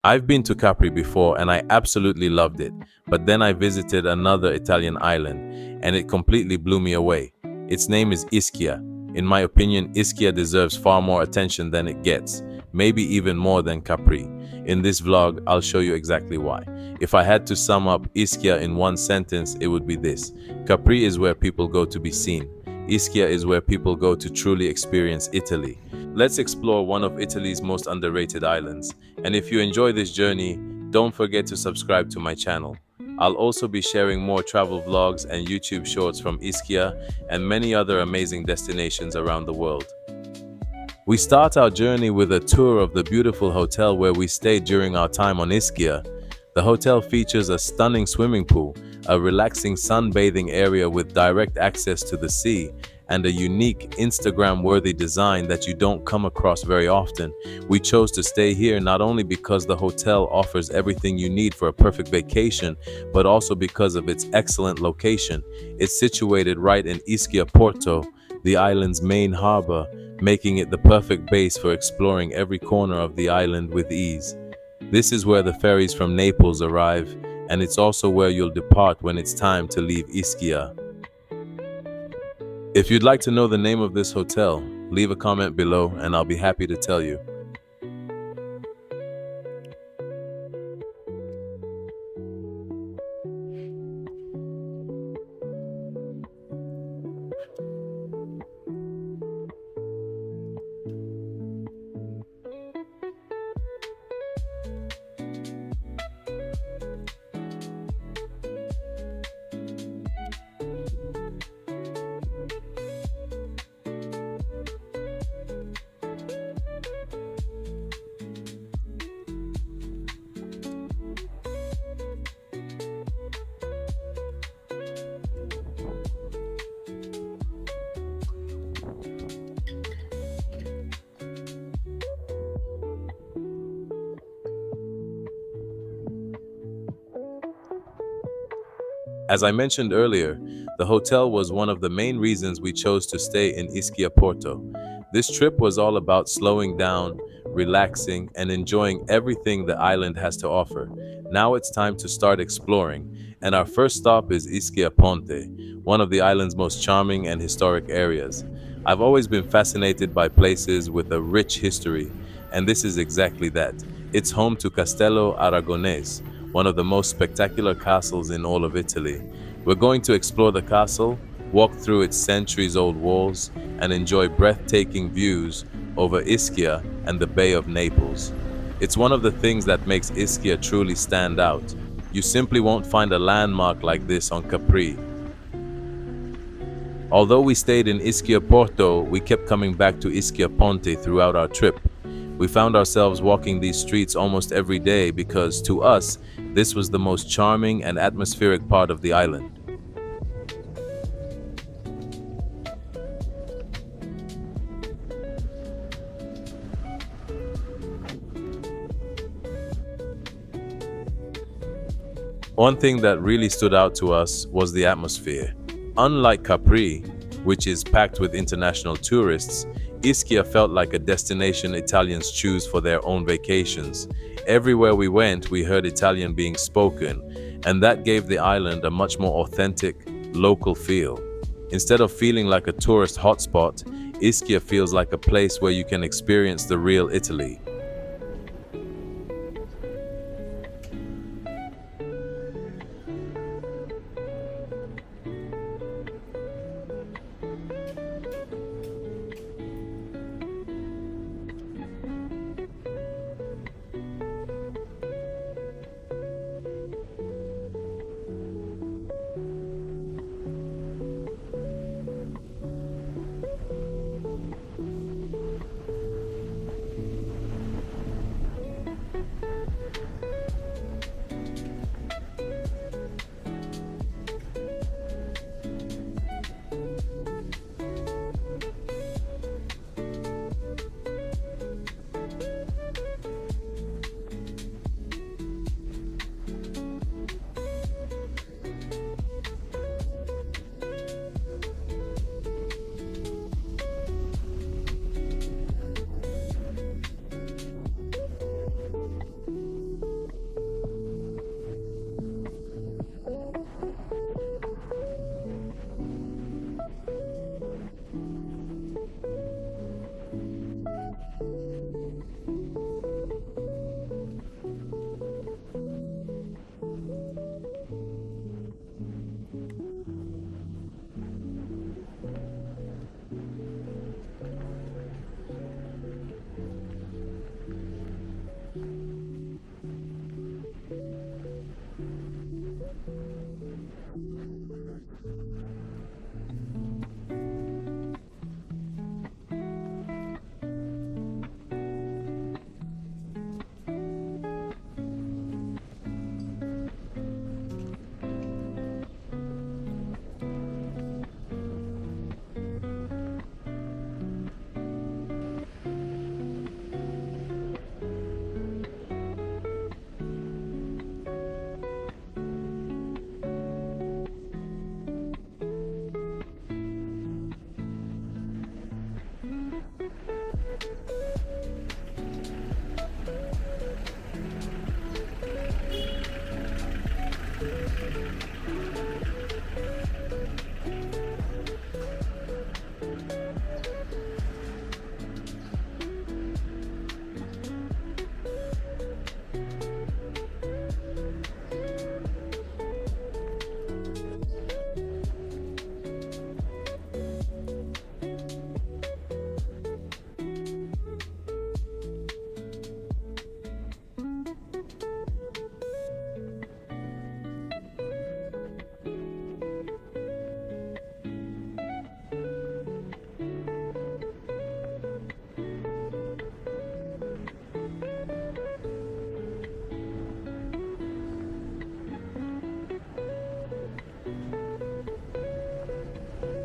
I've been to Capri before and I absolutely loved it, but then I visited another Italian island and it completely blew me away. Its name is Ischia. In my opinion, Ischia deserves far more attention than it gets, maybe even more than Capri. In this vlog, I'll show you exactly why. If I had to sum up Ischia in one sentence, it would be this: Capri is where people go to be seen. Ischia is where people go to truly experience Italy. Let's explore one of Italy's most underrated islands. And if you enjoy this journey, don't forget to subscribe to my channel. I'll also be sharing more travel vlogs and YouTube shorts from Ischia and many other amazing destinations around the world. We start our journey with a tour of the beautiful hotel where we stayed during our time on Ischia. The hotel features a stunning swimming pool, a relaxing sunbathing area with direct access to the sea, and a unique Instagram-worthy design that you don't come across very often. We chose to stay here not only because the hotel offers everything you need for a perfect vacation, but also because of its excellent location. It's situated right in Ischia Porto, the island's main harbor, making it the perfect base for exploring every corner of the island with ease. This is where the ferries from Naples arrive, and it's also where you'll depart when it's time to leave Ischia. If you'd like to know the name of this hotel, leave a comment below and I'll be happy to tell you. As I mentioned earlier, the hotel was one of the main reasons we chose to stay in Ischia Porto. This trip was all about slowing down, relaxing, and enjoying everything the island has to offer. Now it's time to start exploring, and our first stop is Ischia Ponte, one of the island's most charming and historic areas. I've always been fascinated by places with a rich history, and this is exactly that. It's home to Castello Aragonese, one of the most spectacular castles in all of Italy. We're going to explore the castle, walk through its centuries-old walls, and enjoy breathtaking views over Ischia and the Bay of Naples. It's one of the things that makes Ischia truly stand out. You simply won't find a landmark like this on Capri. Although we stayed in Ischia Porto, we kept coming back to Ischia Ponte throughout our trip. We found ourselves walking these streets almost every day because, to us, this was the most charming and atmospheric part of the island. One thing that really stood out to us was the atmosphere. Unlike Capri, which is packed with international tourists, Ischia felt like a destination Italians choose for their own vacations. Everywhere we went, we heard Italian being spoken, and that gave the island a much more authentic, local feel. Instead of feeling like a tourist hotspot, Ischia feels like a place where you can experience the real Italy.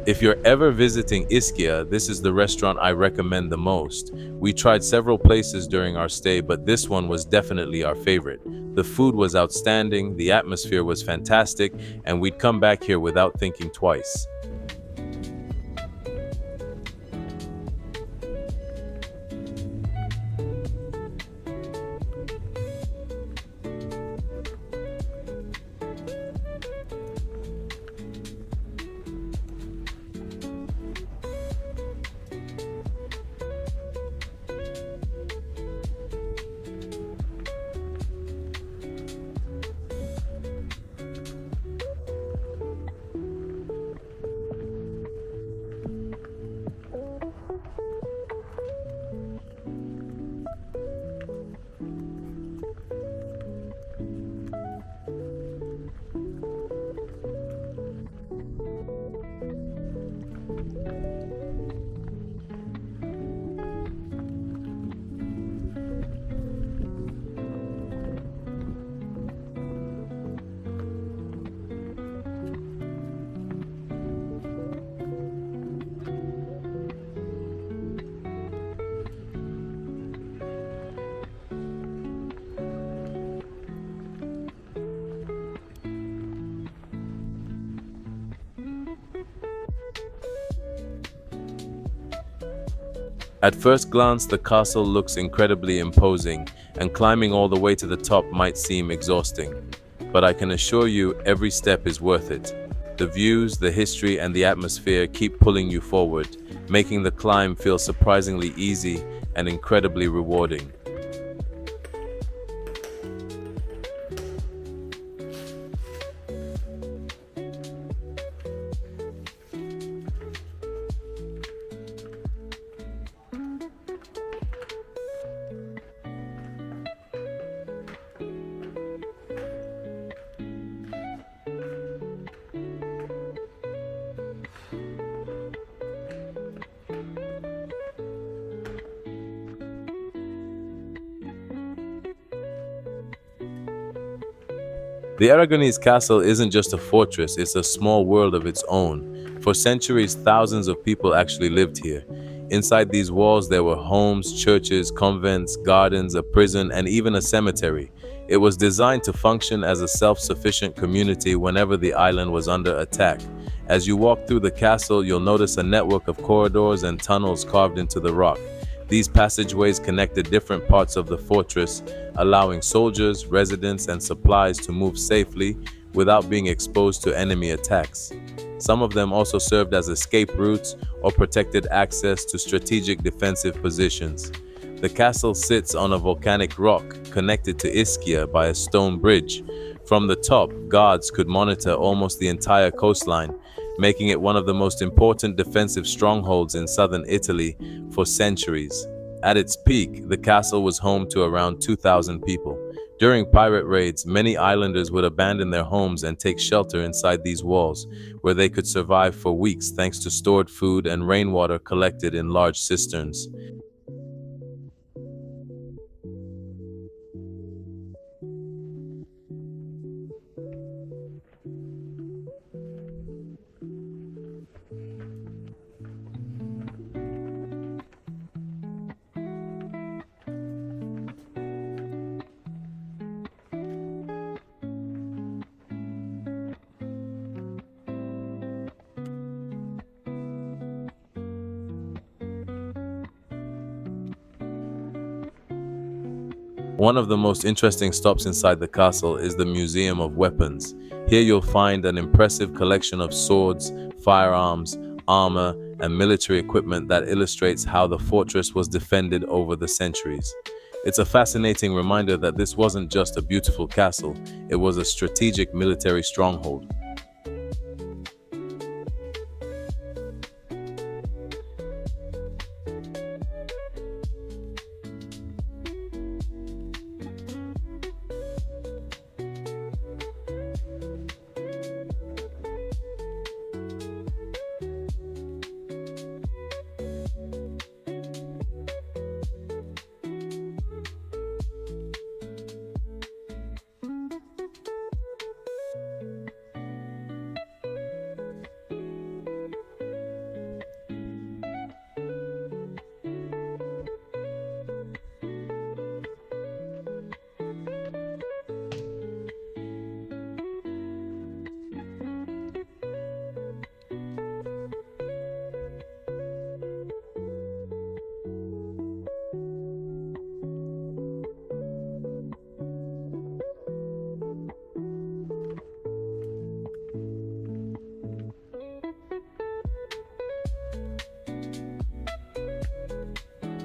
If you're ever visiting Ischia, this is the restaurant I recommend the most. We tried several places during our stay, but this one was definitely our favorite. The food was outstanding, the atmosphere was fantastic, and we'd come back here without thinking twice. At first glance, the castle looks incredibly imposing, and climbing all the way to the top might seem exhausting. But I can assure you, every step is worth it. The views, the history, and the atmosphere keep pulling you forward, making the climb feel surprisingly easy and incredibly rewarding. The Aragonese castle isn't just a fortress, it's a small world of its own. For centuries, thousands of people actually lived here. Inside these walls, there were homes, churches, convents, gardens, a prison, and even a cemetery. It was designed to function as a self-sufficient community whenever the island was under attack. As you walk through the castle, you'll notice a network of corridors and tunnels carved into the rock. These passageways connected different parts of the fortress, allowing soldiers, residents, and supplies to move safely without being exposed to enemy attacks. Some of them also served as escape routes or protected access to strategic defensive positions. The castle sits on a volcanic rock connected to Ischia by a stone bridge. From the top, guards could monitor almost the entire coastline, making it one of the most important defensive strongholds in southern Italy for centuries. At its peak, the castle was home to around 2,000 people. During pirate raids, many islanders would abandon their homes and take shelter inside these walls, where they could survive for weeks thanks to stored food and rainwater collected in large cisterns. One of the most interesting stops inside the castle is the Museum of Weapons. Here you'll find an impressive collection of swords, firearms, armor, and military equipment that illustrates how the fortress was defended over the centuries. It's a fascinating reminder that this wasn't just a beautiful castle, it was a strategic military stronghold.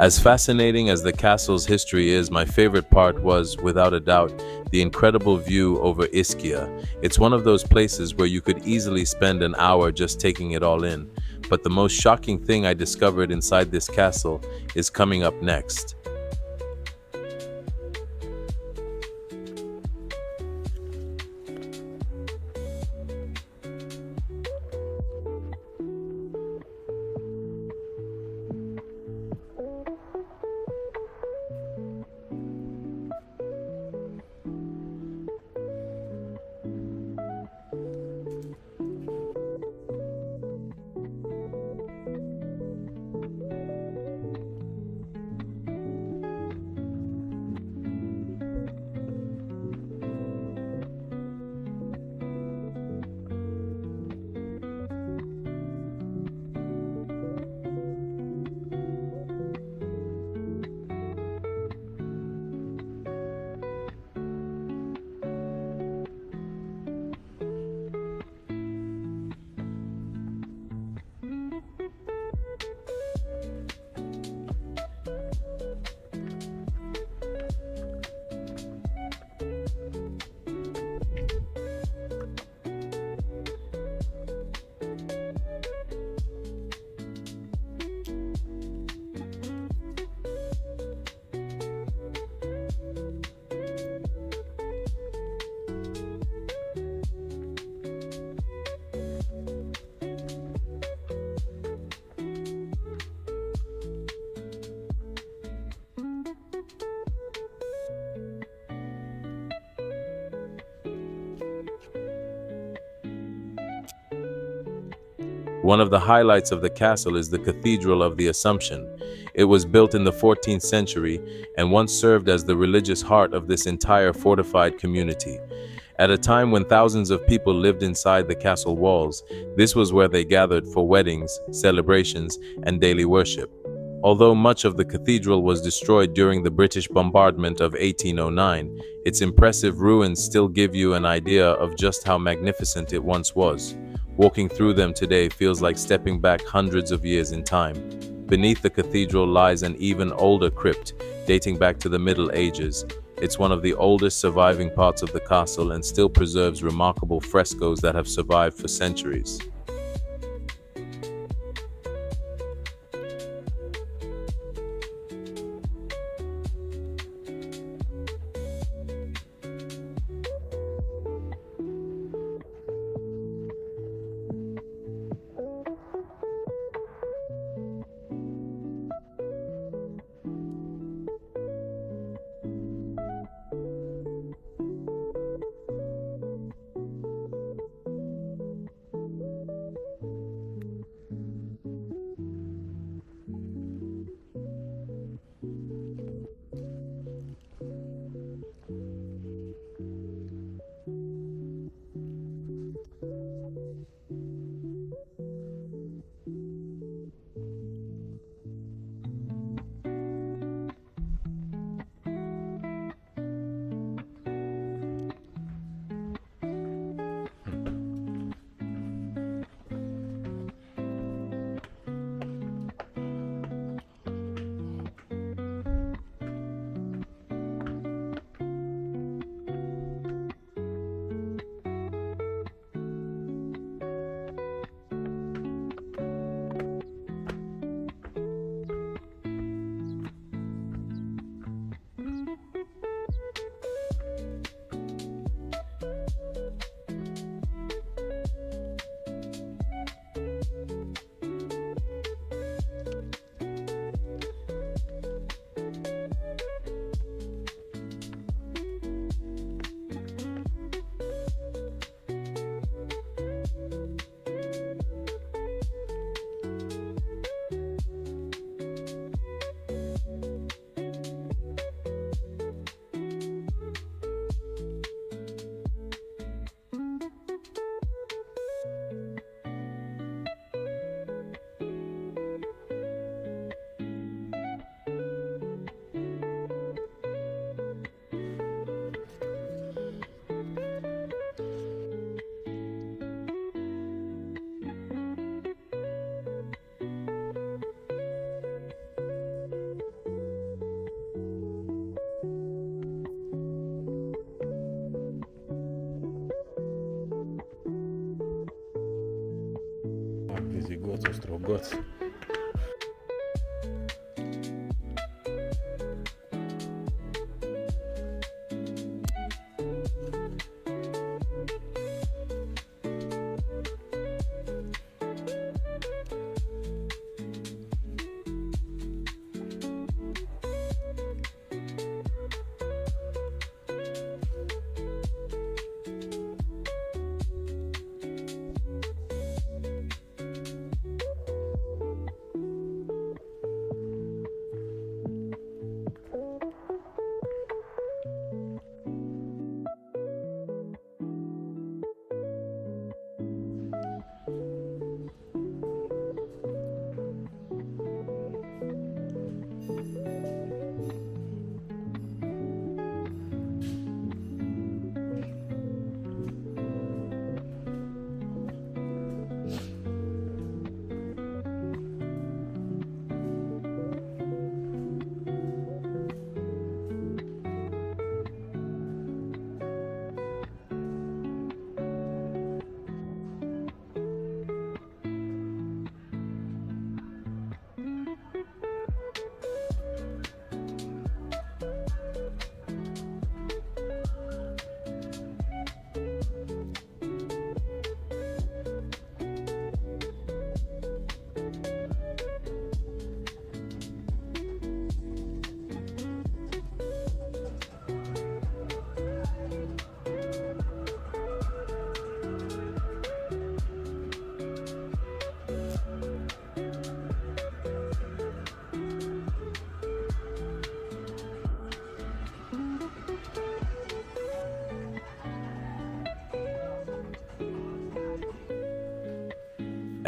As fascinating as the castle's history is, my favorite part was, without a doubt, the incredible view over Ischia. It's one of those places where you could easily spend an hour just taking it all in. But the most shocking thing I discovered inside this castle is coming up next. One of the highlights of the castle is the Cathedral of the Assumption. It was built in the 14th century and once served as the religious heart of this entire fortified community. At a time when thousands of people lived inside the castle walls, this was where they gathered for weddings, celebrations, and daily worship. Although much of the cathedral was destroyed during the British bombardment of 1809, its impressive ruins still give you an idea of just how magnificent it once was. Walking through them today feels like stepping back hundreds of years in time. Beneath the cathedral lies an even older crypt, dating back to the Middle Ages. It's one of the oldest surviving parts of the castle and still preserves remarkable frescoes that have survived for centuries. forgot.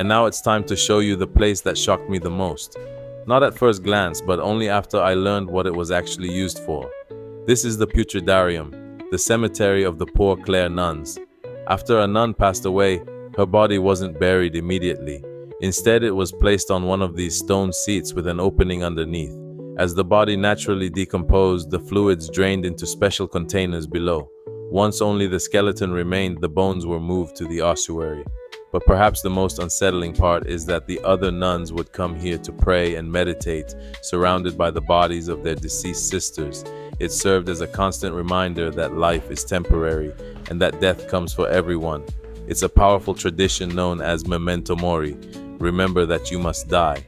And now it's time to show you the place that shocked me the most. Not at first glance, but only after I learned what it was actually used for. This is the Putridarium, the cemetery of the Poor Clare nuns. After a nun passed away, her body wasn't buried immediately. Instead, it was placed on one of these stone seats with an opening underneath. As the body naturally decomposed, the fluids drained into special containers below. Once only the skeleton remained, the bones were moved to the ossuary. But perhaps the most unsettling part is that the other nuns would come here to pray and meditate, surrounded by the bodies of their deceased sisters. It served as a constant reminder that life is temporary and that death comes for everyone. It's a powerful tradition known as memento mori. Remember that you must die.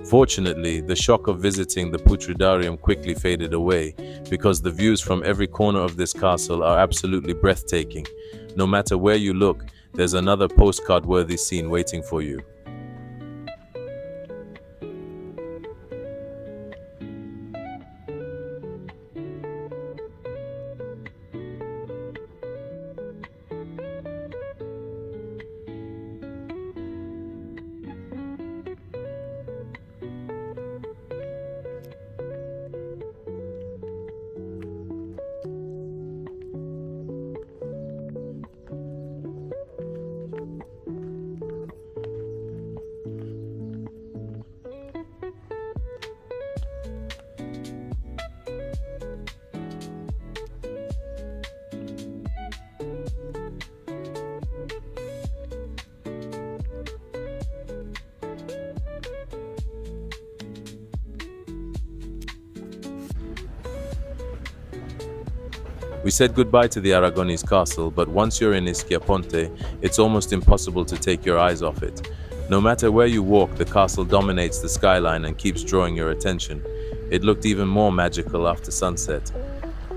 Fortunately, the shock of visiting the Putridarium quickly faded away because the views from every corner of this castle are absolutely breathtaking. No matter where you look, there's another postcard-worthy scene waiting for you. We said goodbye to the Aragonese castle, but once you're in Ischia Ponte, it's almost impossible to take your eyes off it. No matter where you walk, the castle dominates the skyline and keeps drawing your attention. It looked even more magical after sunset.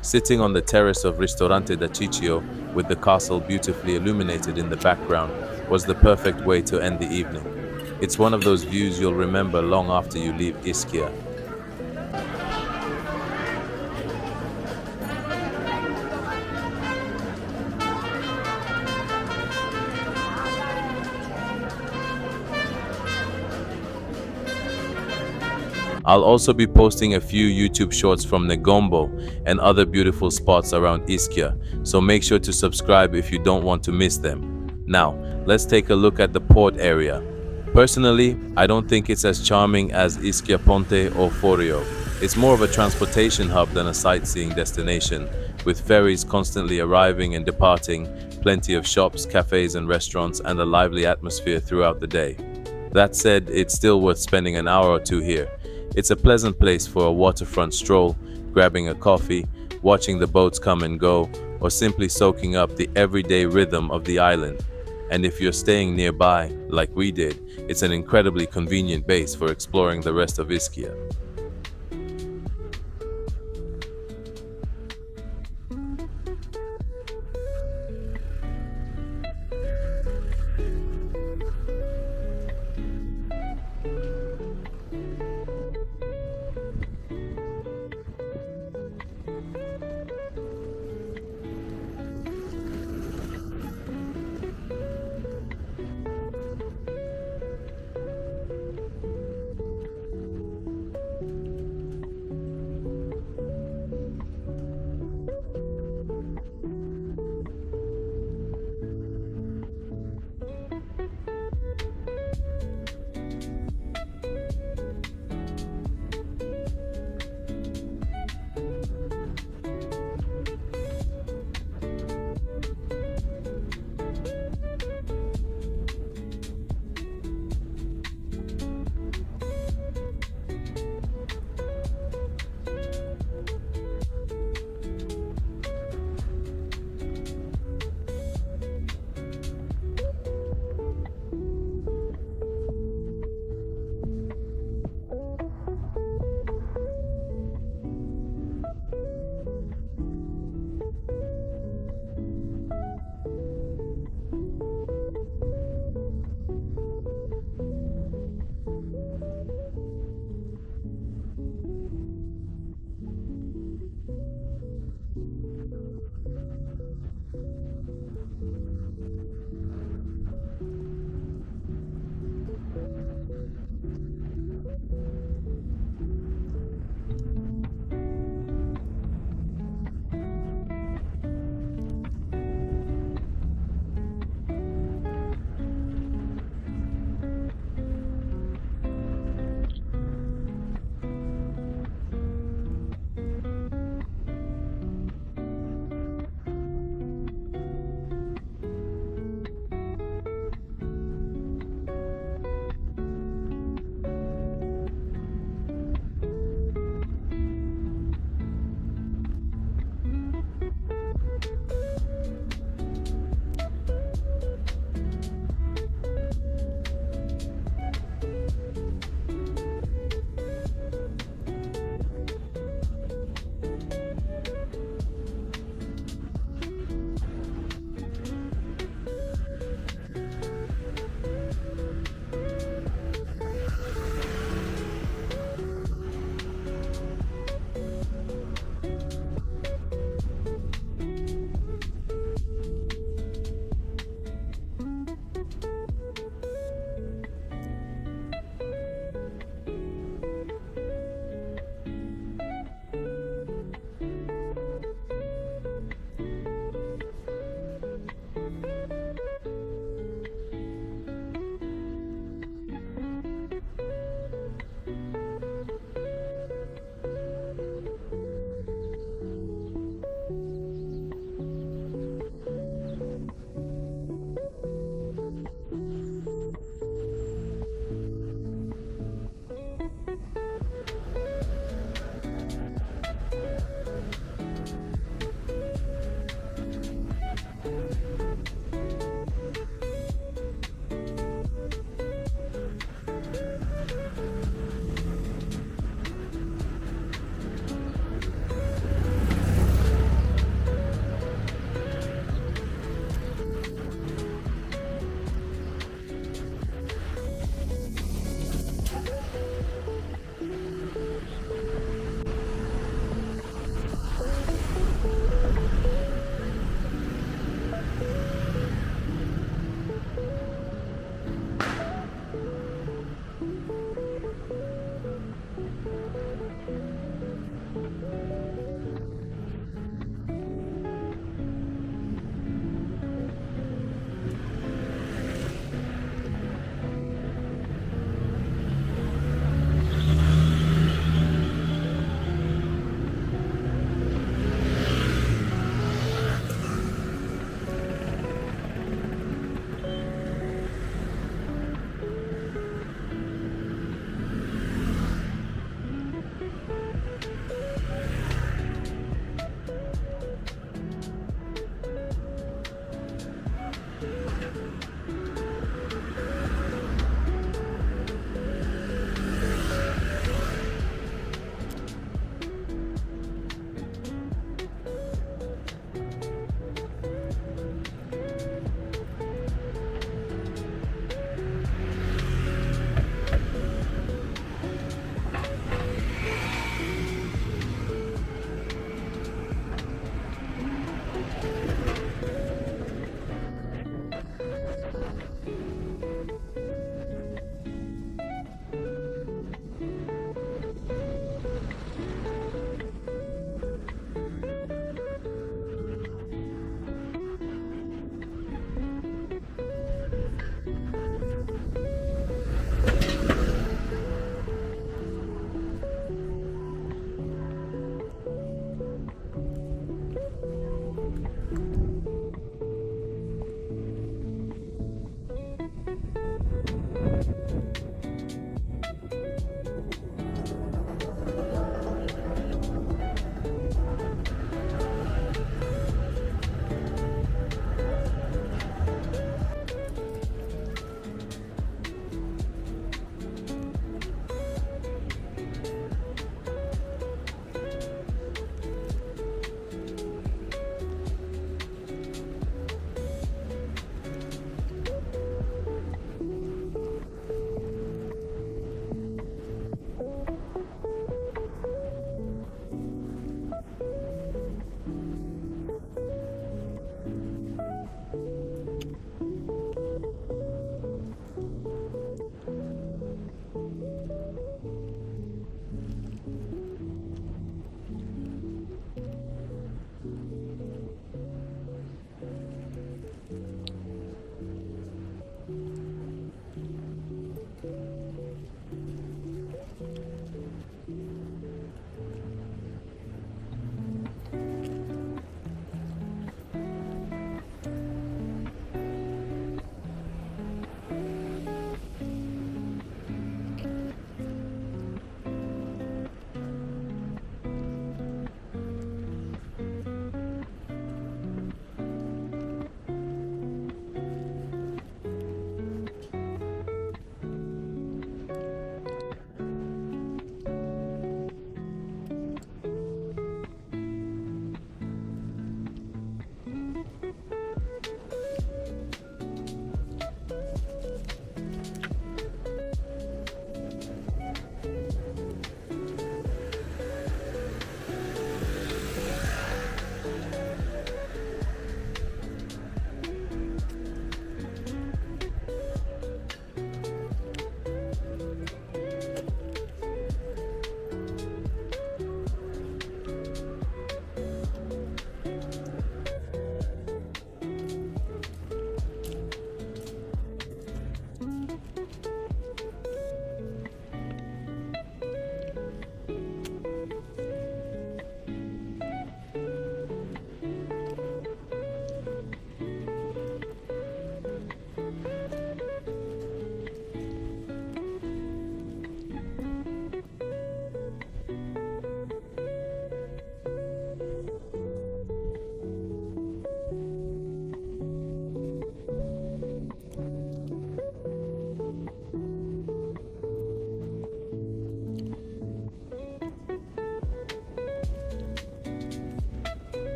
Sitting on the terrace of Ristorante da Ciccio, with the castle beautifully illuminated in the background, was the perfect way to end the evening. It's one of those views you'll remember long after you leave Ischia. I'll also be posting a few YouTube shorts from Negombo and other beautiful spots around Ischia, so make sure to subscribe if you don't want to miss them. Now, let's take a look at the port area. Personally, I don't think it's as charming as Ischia Ponte or Forio. It's more of a transportation hub than a sightseeing destination, with ferries constantly arriving and departing, plenty of shops, cafes and restaurants, and a lively atmosphere throughout the day. That said, it's still worth spending an hour or two here. It's a pleasant place for a waterfront stroll, grabbing a coffee, watching the boats come and go, or simply soaking up the everyday rhythm of the island. And if you're staying nearby, like we did, it's an incredibly convenient base for exploring the rest of Ischia.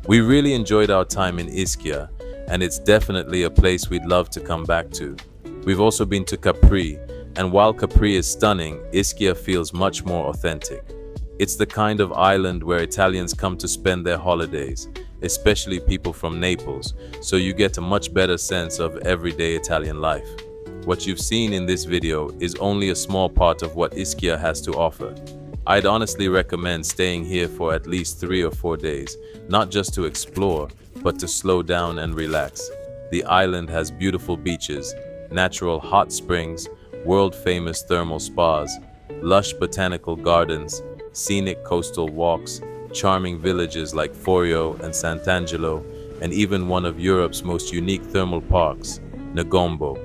We really enjoyed our time in Ischia, and it's definitely a place we'd love to come back to. We've also been to Capri, and while Capri is stunning, Ischia feels much more authentic. It's the kind of island where Italians come to spend their holidays, especially people from Naples, so you get a much better sense of everyday Italian life. What you've seen in this video is only a small part of what Ischia has to offer. I'd honestly recommend staying here for at least 3 or 4 days, not just to explore, but to slow down and relax. The island has beautiful beaches, natural hot springs, world-famous thermal spas, lush botanical gardens, scenic coastal walks, charming villages like Forio and Sant'Angelo, and even one of Europe's most unique thermal parks, Negombo.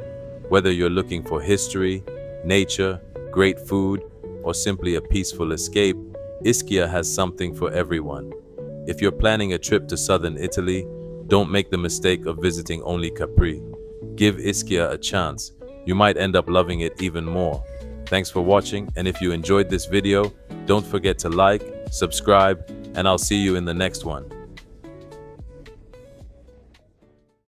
Whether you're looking for history, nature, great food, or simply a peaceful escape, Ischia has something for everyone. If you're planning a trip to southern Italy, don't make the mistake of visiting only Capri. Give Ischia a chance. You might end up loving it even more. Thanks for watching, and if you enjoyed this video, don't forget to like, subscribe, and I'll see you in the next one.